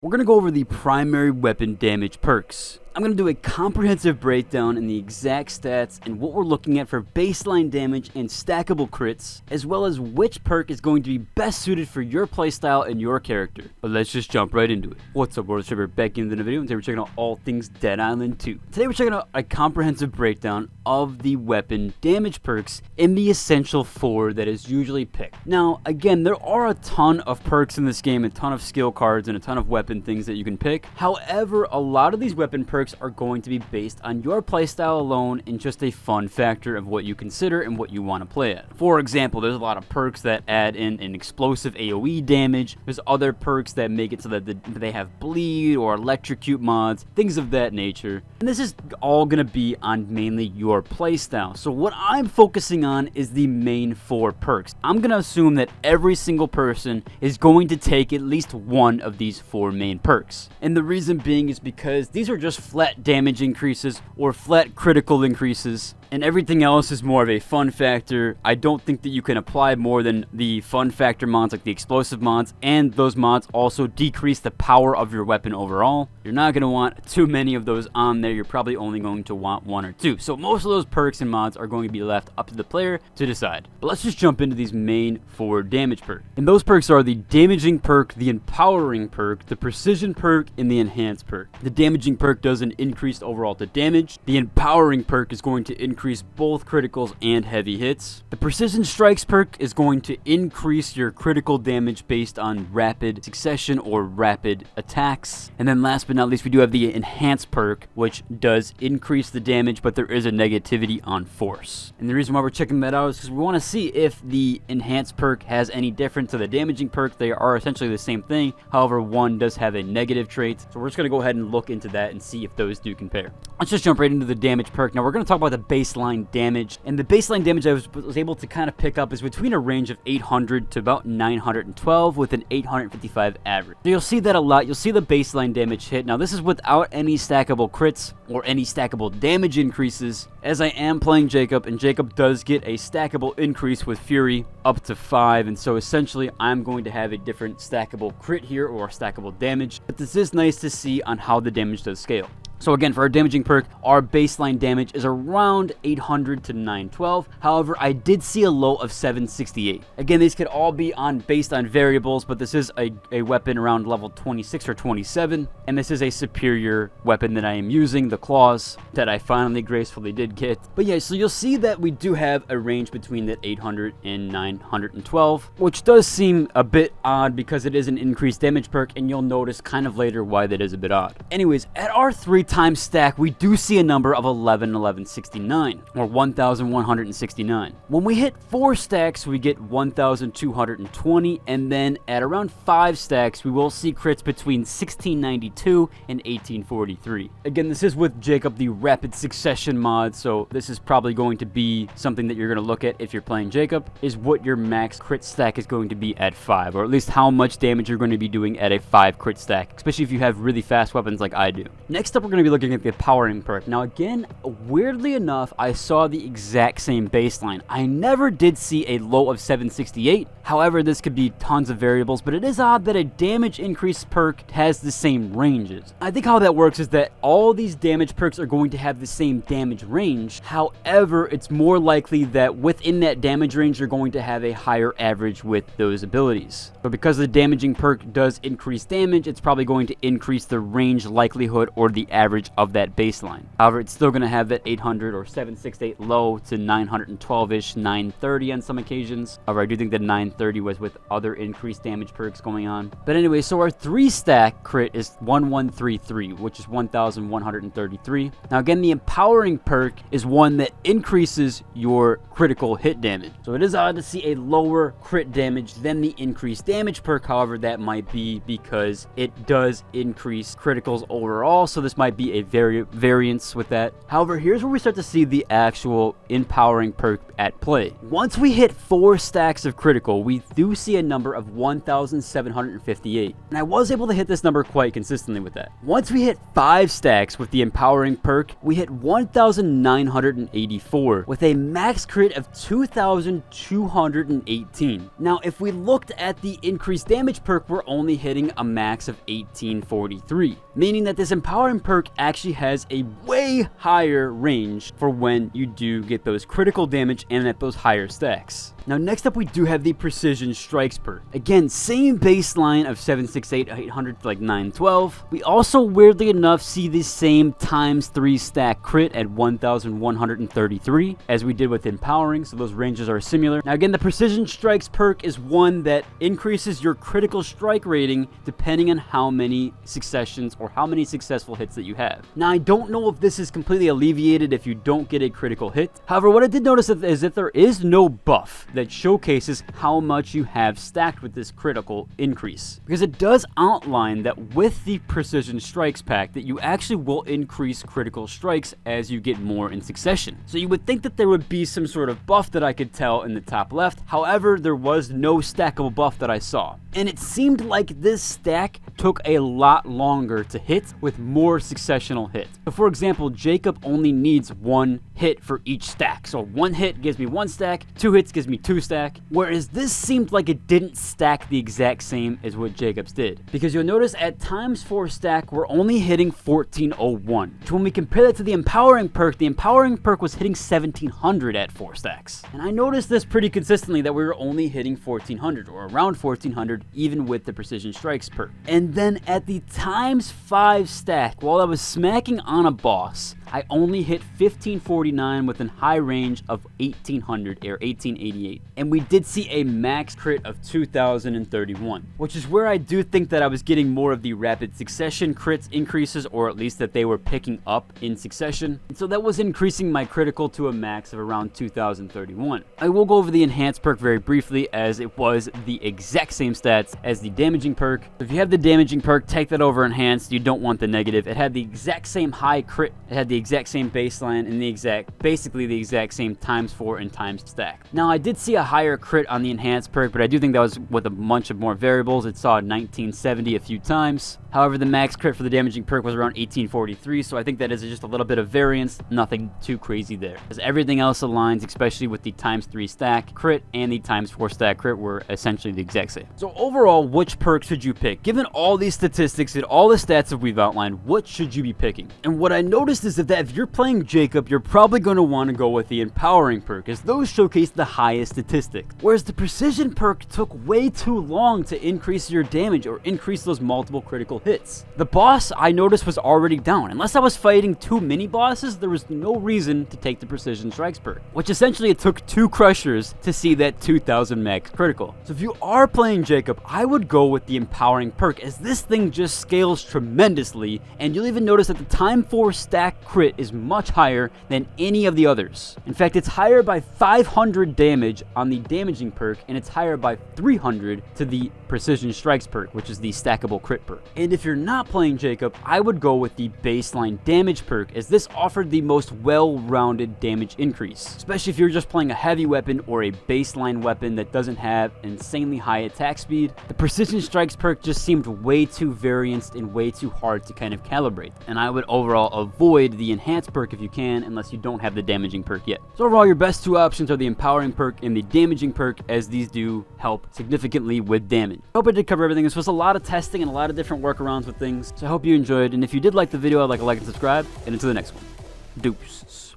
We're going to go over the primary weapon damage perks. I'm going to do a comprehensive breakdown in the exact stats and what we're looking at for baseline damage and stackable crits, as well as which perk is going to be best suited for your playstyle and your character. But let's just jump right into it. What's up, World Tripper? Back into the video, and today we're checking out all things Dead Island 2. Today we're checking out a comprehensive breakdown of the weapon damage perks in the essential 4 that is usually picked. Now, again, there are a ton of perks in this game, a ton of skill cards, and a ton of weapon things that you can pick. However, a lot of these weapon perks are going to be based on your playstyle alone and just a fun factor of what you consider and what you want to play at. For example, there's a lot of perks that add in an explosive AoE damage. There's other perks that make it so that they have bleed or electrocute mods, things of that nature. And this is all going to be on mainly your playstyle. So what I'm focusing on is the main 4 perks. I'm going to assume that every single person is going to take at least one of these 4 main perks. And the reason being is because these are just flat damage increases or flat critical increases, and everything else is more of a fun factor. I don't think that you can apply more than the fun factor mods like the explosive mods, and those mods also decrease the power of your weapon overall. You're not going to want too many of those on there. You're probably only going to want 1 or 2. So most of those perks and mods are going to be left up to the player to decide. But let's just jump into these main 4 damage perks. And those perks are the damaging perk, the empowering perk, the precision perk, and the enhanced perk. The damaging perk does an increased overall to damage. The empowering perk is going to increase both criticals and heavy hits. The precision strikes perk is going to increase your critical damage based on rapid succession or rapid attacks. And then last but not least, we do have the enhanced perk, which does increase the damage, but there is a negativity on force. And the reason why we're checking that out is because we want to see if the enhanced perk has any difference to the damaging perk. They are essentially the same thing. However, one does have a negative trait. So we're just going to go ahead and look into that and see if those do compare. Let's just jump right into the damage perk. Now we're going to talk about the baseline damage. And the baseline damage I was able to kind of pick up is between a range of 800 to about 912 with an 855 average. So you'll see that a lot. You'll see the baseline damage hit. Now this is without any stackable crits or any stackable damage increases, as I am playing Jacob, and Jacob does get a stackable increase with Fury up to 5, and so essentially I'm going to have a different stackable crit here or stackable damage. But this is nice to see on how the damage does scale. So again, for our damaging perk, our baseline damage is around 800 to 912. However, I did see a low of 768. Again, these could all be based on variables, but this is a weapon around level 26 or 27. And this is a superior weapon that I am using, the claws, that I finally gracefully did get. But yeah, so you'll see that we do have a range between that 800 and 912, which does seem a bit odd because it is an increased damage perk, and you'll notice kind of later why that is a bit odd. Anyways, at our 3 times stack, we do see a number of 1169 or 1169. When we hit 4 stacks, we get 1220, and then at around 5 stacks, we will see crits between 1692 and 1843. Again, this is with Jacob, the rapid succession mod, so this is probably going to be something that you're going to look at if you're playing Jacob, is what your max crit stack is going to be at 5, or at least how much damage you're going to be doing at a 5 crit stack, especially if you have really fast weapons like I do. Next up, we're going to be looking at the empowering perk. Now again, weirdly enough, I saw the exact same baseline. I never did see a low of 768. However, this could be tons of variables, but it is odd that a damage increase perk has the same ranges. I think how that works is that all these damage perks are going to have the same damage range. However, it's more likely that within that damage range, you're going to have a higher average with those abilities. But because the damaging perk does increase damage, it's probably going to increase the range likelihood or the average of that baseline. However, it's still going to have that 800 or 768 low to 912-ish, 930 on some occasions. However, I do think that 930 was with other increased damage perks going on. But anyway, so our 3 stack crit is 1133, which is 1133. Now again, the empowering perk is one that increases your critical hit damage. So it is odd to see a lower crit damage than the increased damage perk. However, that might be because it does increase criticals overall, so this might be be a variance with that. However, here's where we start to see the actual empowering perk at play. Once we hit 4 stacks of critical, we do see a number of 1,758. And I was able to hit this number quite consistently with that. Once we hit 5 stacks with the empowering perk, we hit 1,984 with a max crit of 2,218. Now, if we looked at the increased damage perk, we're only hitting a max of 1,843, meaning that this empowering perk actually has a way higher range for when you do get those critical damage and at those higher stacks. Now, next up, we do have the Precision Strikes perk. Again, same baseline of 768, 800 to like 912. We also, weirdly enough, see the same ×3 stack crit at 1,133 as we did with Empowering, so those ranges are similar. Now, again, the Precision Strikes perk is one that increases your critical strike rating depending on how many successions or how many successful hits that you have. Now, I don't know if this is completely alleviated if you don't get a critical hit. However, what I did notice is that there is no buff that showcases how much you have stacked with this critical increase, because it does outline that with the Precision Strikes pack that you actually will increase critical strikes as you get more in succession. So you would think that there would be some sort of buff that I could tell in the top left. However, there was no stackable buff that I saw, and it seemed like this stack took a lot longer to hit with more successional hits. So for example, Jacob only needs 1 hit for each stack. So 1 hit gives me 1 stack, 2 hits gives me 2 stack, whereas this seemed like it didn't stack the exact same as what Jacob's did. Because you'll notice at ×4 stack, we're only hitting 1401. So when we compare that to the empowering perk was hitting 1700 at 4 stacks. And I noticed this pretty consistently, that we were only hitting 1400 or around 1400 even with the Precision Strikes perk. And then at the ×5 stack, while I was smacking on a boss, I only hit 1549 with a high range of 1800 or 1888. And we did see a max crit of 2031, which is where I do think that I was getting more of the rapid succession crits increases, or at least that they were picking up in succession. And so that was increasing my critical to a max of around 2031. I will go over the enhanced perk very briefly, as it was the exact same stats as the damaging perk. If you have the damaging perk, take that over enhanced. You don't want the negative. It had the exact same high crit. It had the exact same baseline and basically the exact same ×4 and × stack. Now, I did see a higher crit on the enhanced perk, but I do think that was with a bunch of more variables. It saw 1970 a few times. However, the max crit for the damaging perk was around 1843, so I think that is just a little bit of variance, nothing too crazy there. As everything else aligns, especially with the ×3 stack crit and the ×4 stack crit were essentially the exact same. So overall, which perk should you pick? Given all these statistics and all the stats that we've outlined, what should you be picking? And what I noticed is that if you're playing Jacob, you're probably going to want to go with the empowering perk, as those showcase the highest statistics. Whereas the precision perk took way too long to increase your damage or increase those multiple critical hits. The boss, I noticed, was already down. Unless I was fighting 2 mini bosses, there was no reason to take the Precision Strikes perk, which essentially it took 2 crushers to see that 2000 max critical. So if you are playing Jacob, I would go with the empowering perk, as this thing just scales tremendously, and you'll even notice that the ×4 stack crit is much higher than any of the others. In fact, it's higher by 500 damage on the damaging perk, and it's higher by 300 to the Precision Strikes perk, which is the stackable crit perk. And if you're not playing Jacob, I would go with the baseline damage perk, as this offered the most well-rounded damage increase, especially if you're just playing a heavy weapon or a baseline weapon that doesn't have insanely high attack speed. The Precision Strikes perk just seemed way too varianced and way too hard to kind of calibrate, and I would overall avoid the enhanced perk if you can, unless you don't have the damaging perk yet. So overall, your best 2 options are the empowering perk and the damaging perk, as these do help significantly with damage. I hope I did cover everything. This was a lot of testing and a lot of different workarounds with things, so I hope you enjoyed, and if you did like the video, I'd like a like and subscribe, and until the next one, deuces.